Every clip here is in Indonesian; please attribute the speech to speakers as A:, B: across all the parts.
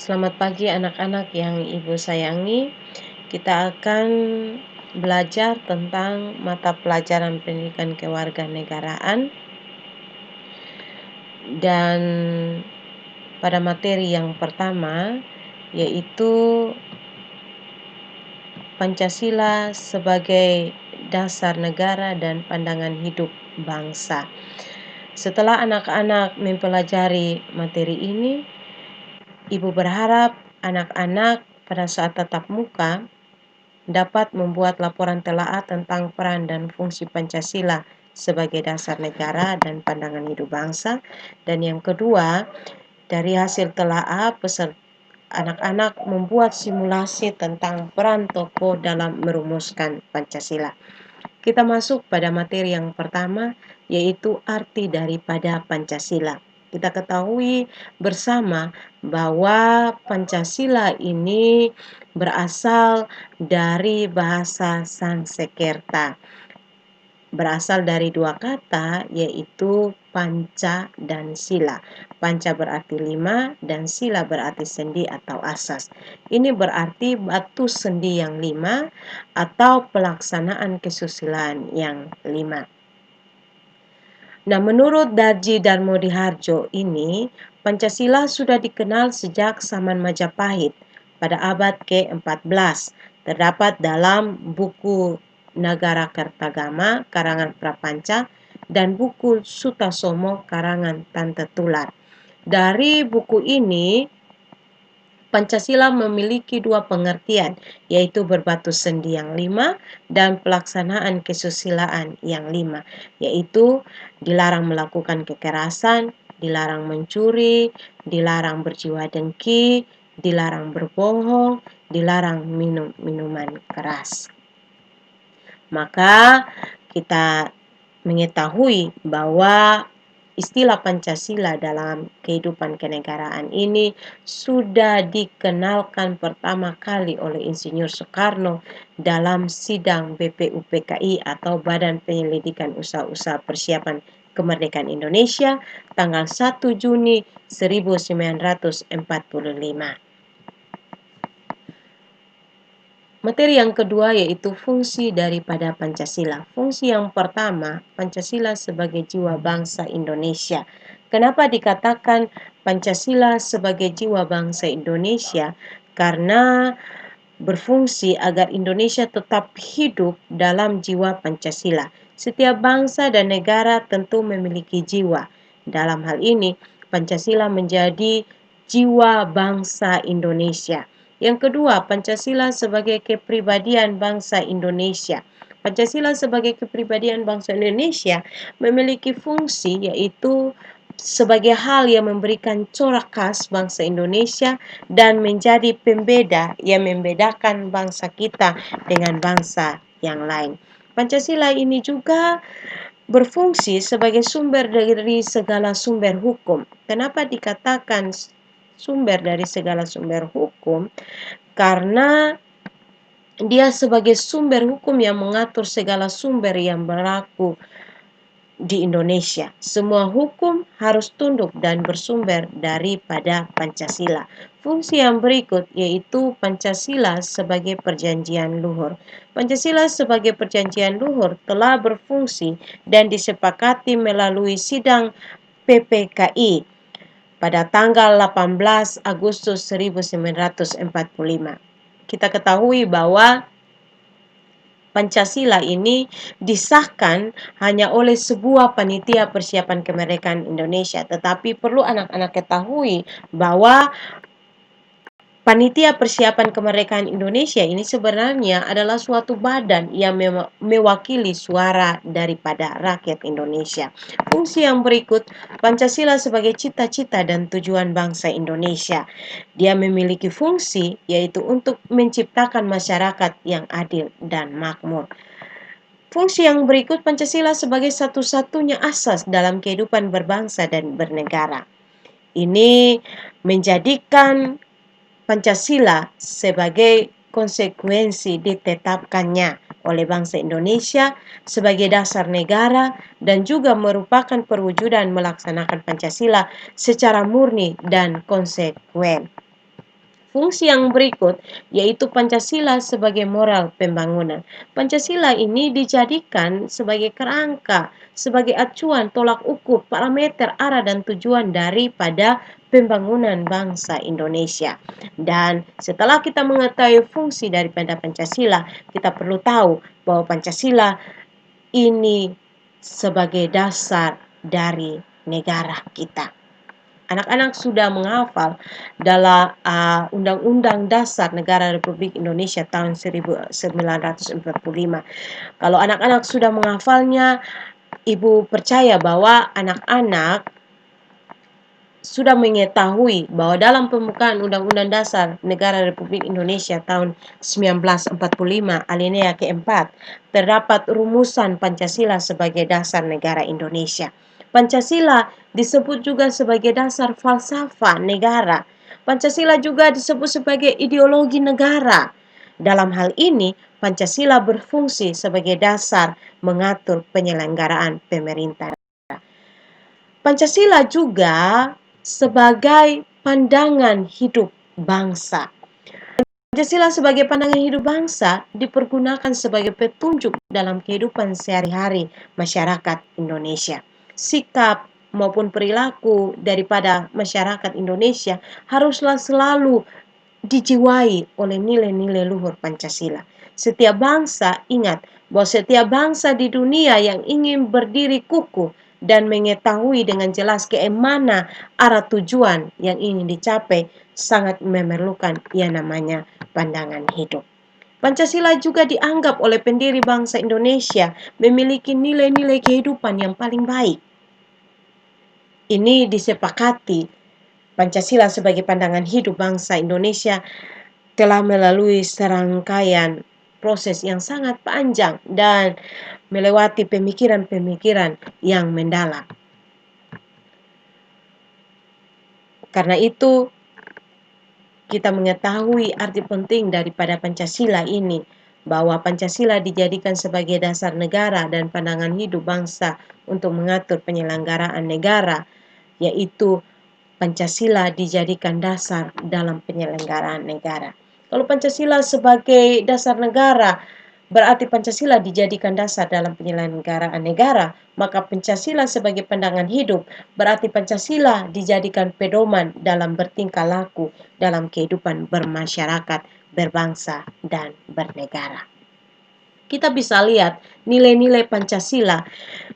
A: Selamat pagi anak-anak yang Ibu sayangi. Kita akan belajar tentang mata pelajaran pendidikan kewarganegaraan dan pada materi yang pertama yaitu Pancasila sebagai dasar negara dan pandangan hidup bangsa. Setelah anak-anak mempelajari materi ini, Ibu berharap anak-anak pada saat tatap muka dapat membuat laporan telaah tentang peran dan fungsi Pancasila sebagai dasar negara dan pandangan hidup bangsa. Dan yang kedua, dari hasil telaah anak-anak membuat simulasi tentang peran tokoh dalam merumuskan Pancasila. Kita masuk pada materi yang pertama, yaitu arti daripada Pancasila. Kita ketahui bersama bahwa Pancasila ini berasal dari bahasa Sanskerta. Berasal dari dua kata, yaitu panca dan sila. Panca berarti 5 dan sila berarti sendi atau asas. Ini berarti batu sendi yang 5 atau pelaksanaan kesusilaan yang 5. Nah, menurut Darji Darmodiharjo ini, Pancasila sudah dikenal sejak zaman Majapahit pada abad ke-14. Terdapat dalam buku Nagara Kertagama karangan Prapanca dan buku Sutasomo karangan Tante Tular. Dari buku ini, Pancasila memiliki dua pengertian, yaitu berbatu sendi yang 5 dan pelaksanaan kesusilaan yang 5, yaitu dilarang melakukan kekerasan, dilarang mencuri, dilarang berjiwa dengki, dilarang berbohong, dilarang minum minuman keras. Maka kita mengetahui bahwa istilah Pancasila dalam kehidupan kenegaraan ini sudah dikenalkan pertama kali oleh Insinyur Soekarno dalam sidang BPUPKI atau Badan Penyelidikan Usaha-Usaha Persiapan Kemerdekaan Indonesia tanggal 1 Juni 1945. Materi yang kedua yaitu fungsi daripada Pancasila. Fungsi yang pertama, Pancasila sebagai jiwa bangsa Indonesia. Kenapa dikatakan Pancasila sebagai jiwa bangsa Indonesia? Karena berfungsi agar Indonesia tetap hidup dalam jiwa Pancasila. Setiap bangsa dan negara tentu memiliki jiwa. Dalam hal ini, Pancasila menjadi jiwa bangsa Indonesia. Yang kedua, Pancasila sebagai kepribadian bangsa Indonesia. Pancasila sebagai kepribadian bangsa Indonesia memiliki fungsi yaitu sebagai hal yang memberikan corak khas bangsa Indonesia dan menjadi pembeda yang membedakan bangsa kita dengan bangsa yang lain. Pancasila ini juga berfungsi sebagai sumber dari segala sumber hukum. Kenapa dikatakan sumber dari segala sumber hukum? Karena dia sebagai sumber hukum yang mengatur segala sumber yang berlaku di Indonesia. Semua hukum harus tunduk dan bersumber daripada Pancasila. Fungsi yang berikut yaitu Pancasila sebagai perjanjian luhur. Pancasila sebagai perjanjian luhur telah berfungsi dan disepakati melalui sidang PPKI pada tanggal 18 Agustus 1945. Kita ketahui bahwa Pancasila ini disahkan hanya oleh sebuah panitia persiapan kemerdekaan Indonesia, tetapi perlu anak-anak ketahui bahwa Panitia Persiapan Kemerdekaan Indonesia ini sebenarnya adalah suatu badan yang mewakili suara daripada rakyat Indonesia. Fungsi yang berikut, Pancasila sebagai cita-cita dan tujuan bangsa Indonesia. Dia memiliki fungsi yaitu untuk menciptakan masyarakat yang adil dan makmur. Fungsi yang berikut, Pancasila sebagai satu-satunya asas dalam kehidupan berbangsa dan bernegara. Ini menjadikan Pancasila sebagai konsekuensi ditetapkannya oleh bangsa Indonesia sebagai dasar negara dan juga merupakan perwujudan melaksanakan Pancasila secara murni dan konsekuen. Fungsi yang berikut yaitu Pancasila sebagai moral pembangunan. Pancasila ini dijadikan sebagai kerangka, sebagai acuan, tolak ukur, parameter, arah dan tujuan daripada pembangunan bangsa Indonesia. Dan setelah kita mengetahui fungsi daripada Pancasila, kita perlu tahu bahwa Pancasila ini sebagai dasar dari negara kita. Anak-anak sudah menghafal dalam Undang-Undang Dasar Negara Republik Indonesia tahun 1945. Kalau anak-anak sudah menghafalnya, Ibu percaya bahwa anak-anak sudah mengetahui bahwa dalam pembukaan Undang-Undang Dasar Negara Republik Indonesia tahun 1945 alinea keempat terdapat rumusan Pancasila sebagai dasar negara Indonesia. Pancasila disebut juga sebagai dasar falsafah negara. Pancasila juga disebut sebagai ideologi negara. Dalam hal ini, Pancasila berfungsi sebagai dasar mengatur penyelenggaraan pemerintah. Pancasila juga sebagai pandangan hidup bangsa. Pancasila sebagai pandangan hidup bangsa dipergunakan sebagai petunjuk dalam kehidupan sehari-hari masyarakat Indonesia. Sikap maupun perilaku daripada masyarakat Indonesia haruslah selalu dijiwai oleh nilai-nilai luhur Pancasila. Setiap bangsa, ingat bahwa setiap bangsa di dunia yang ingin berdiri kukuh dan mengetahui dengan jelas kemana arah tujuan yang ingin dicapai sangat memerlukan yang namanya pandangan hidup. Pancasila juga dianggap oleh pendiri bangsa Indonesia memiliki nilai-nilai kehidupan yang paling baik. Ini disepakati Pancasila sebagai pandangan hidup bangsa Indonesia telah melalui serangkaian proses yang sangat panjang dan melewati pemikiran-pemikiran yang mendalam. Karena itu, kita mengetahui arti penting daripada Pancasila ini, bahwa Pancasila dijadikan sebagai dasar negara dan pandangan hidup bangsa untuk mengatur penyelenggaraan negara, yaitu Pancasila dijadikan dasar dalam penyelenggaraan negara. Kalau Pancasila sebagai dasar negara, berarti Pancasila dijadikan dasar dalam penyelenggaraan negara, maka Pancasila sebagai pandangan hidup, berarti Pancasila dijadikan pedoman dalam bertingkah laku dalam kehidupan bermasyarakat, berbangsa, dan bernegara. Kita bisa lihat nilai-nilai Pancasila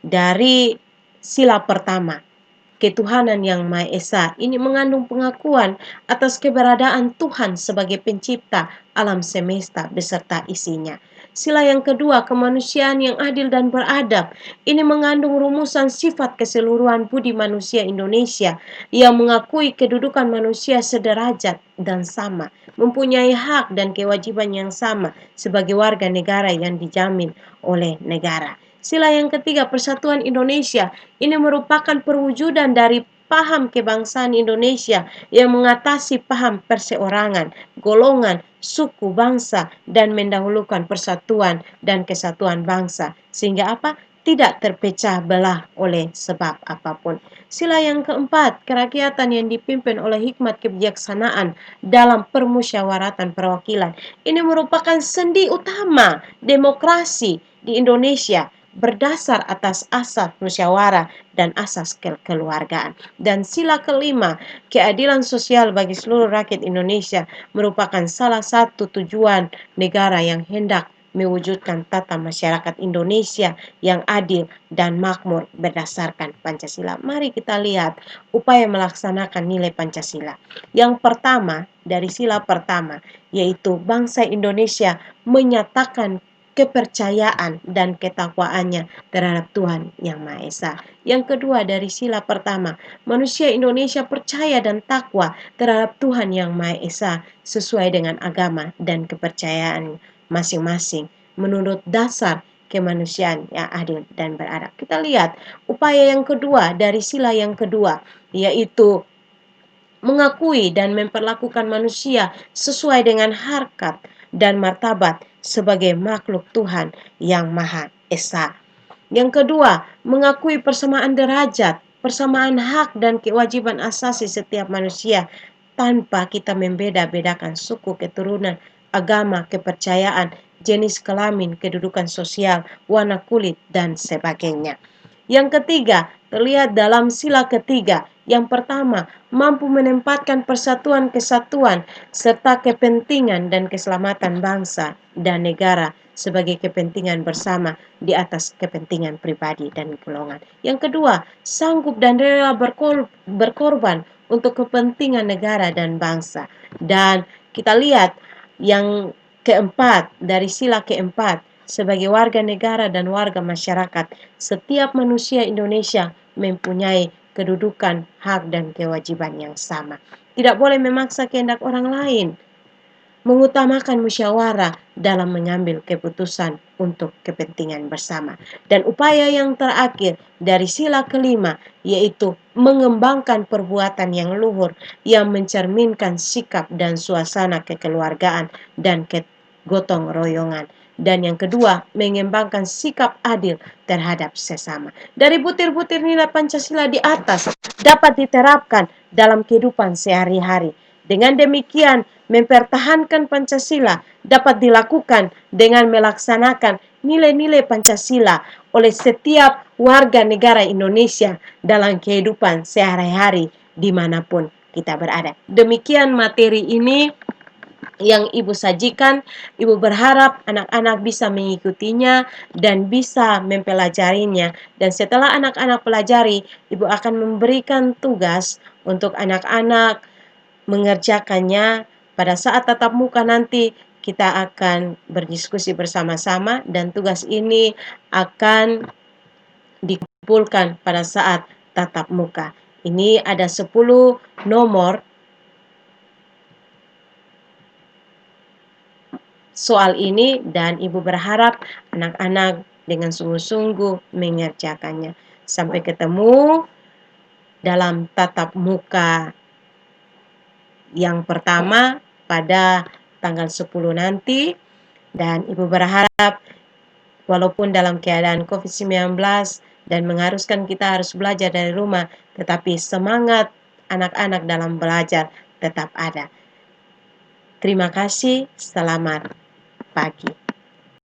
A: dari sila pertama, ketuhanan yang Maha Esa. Ini mengandung pengakuan atas keberadaan Tuhan sebagai pencipta alam semesta beserta isinya. Sila yang kedua, kemanusiaan yang adil dan beradab. Ini mengandung rumusan sifat keseluruhan budi manusia Indonesia yang mengakui kedudukan manusia sederajat dan sama, mempunyai hak dan kewajiban yang sama sebagai warga negara yang dijamin oleh negara. Sila yang ketiga, persatuan Indonesia. Ini merupakan perwujudan dari paham kebangsaan Indonesia yang mengatasi paham perseorangan, golongan, suku, bangsa, dan mendahulukan persatuan dan kesatuan bangsa. Sehingga apa? Tidak terpecah belah oleh sebab apapun. Sila yang keempat, kerakyatan yang dipimpin oleh hikmat kebijaksanaan dalam permusyawaratan perwakilan. Ini merupakan sendi utama demokrasi di Indonesia, berdasar atas asas musyawarah dan asas kekeluargaan. Dan sila kelima, keadilan sosial bagi seluruh rakyat Indonesia merupakan salah satu tujuan negara yang hendak mewujudkan tata masyarakat Indonesia yang adil dan makmur berdasarkan Pancasila. Mari kita lihat upaya melaksanakan nilai Pancasila. Yang pertama, dari sila pertama, yaitu bangsa Indonesia menyatakan kepercayaan dan ketakwaannya terhadap Tuhan Yang Maha Esa. Yang kedua, dari sila pertama, manusia Indonesia percaya dan takwa terhadap Tuhan Yang Maha Esa sesuai dengan agama dan kepercayaan masing-masing menurut dasar kemanusiaan yang adil dan beradab. Kita lihat upaya yang kedua dari sila yang kedua, yaitu mengakui dan memperlakukan manusia sesuai dengan harkat dan martabat sebagai makhluk Tuhan yang Maha Esa. Yang kedua, mengakui persamaan derajat, persamaan hak dan kewajiban asasi setiap manusia tanpa kita membeda-bedakan suku, keturunan, agama, kepercayaan, jenis kelamin, kedudukan sosial, warna kulit, dan sebagainya. Yang ketiga, terlihat dalam sila ketiga. Yang pertama, mampu menempatkan persatuan kesatuan serta kepentingan dan keselamatan bangsa dan negara sebagai kepentingan bersama di atas kepentingan pribadi dan golongan. Yang kedua, sanggup dan rela berkorban untuk kepentingan negara dan bangsa. Dan kita lihat yang keempat, dari sila keempat, sebagai warga negara dan warga masyarakat, setiap manusia Indonesia mempunyai kedudukan, hak, dan kewajiban yang sama. Tidak boleh memaksa kehendak orang lain, mengutamakan musyawarah dalam mengambil keputusan untuk kepentingan bersama. Dan upaya yang terakhir dari sila kelima, yaitu mengembangkan perbuatan yang luhur yang mencerminkan sikap dan suasana kekeluargaan dan kegotong royongan. Dan yang kedua, mengembangkan sikap adil terhadap sesama. Dari butir-butir nilai Pancasila di atas dapat diterapkan dalam kehidupan sehari-hari. Dengan demikian, mempertahankan Pancasila dapat dilakukan dengan melaksanakan nilai-nilai Pancasila oleh setiap warga negara Indonesia dalam kehidupan sehari-hari dimanapun kita berada. Demikian materi ini yang Ibu sajikan. Ibu berharap anak-anak bisa mengikutinya dan bisa mempelajarinya. Dan setelah anak-anak pelajari, Ibu akan memberikan tugas untuk anak-anak mengerjakannya. Pada saat tatap muka nanti kita akan berdiskusi bersama-sama dan tugas ini akan dikumpulkan pada saat tatap muka. Ini ada 10 nomor soal ini dan Ibu berharap anak-anak dengan sungguh-sungguh mengerjakannya. Sampai ketemu dalam tatap muka yang pertama pada tanggal 10 nanti, dan Ibu berharap walaupun dalam keadaan COVID-19 dan mengharuskan kita harus belajar dari rumah, tetapi semangat anak-anak dalam belajar tetap ada. Terima kasih, selamat pagi.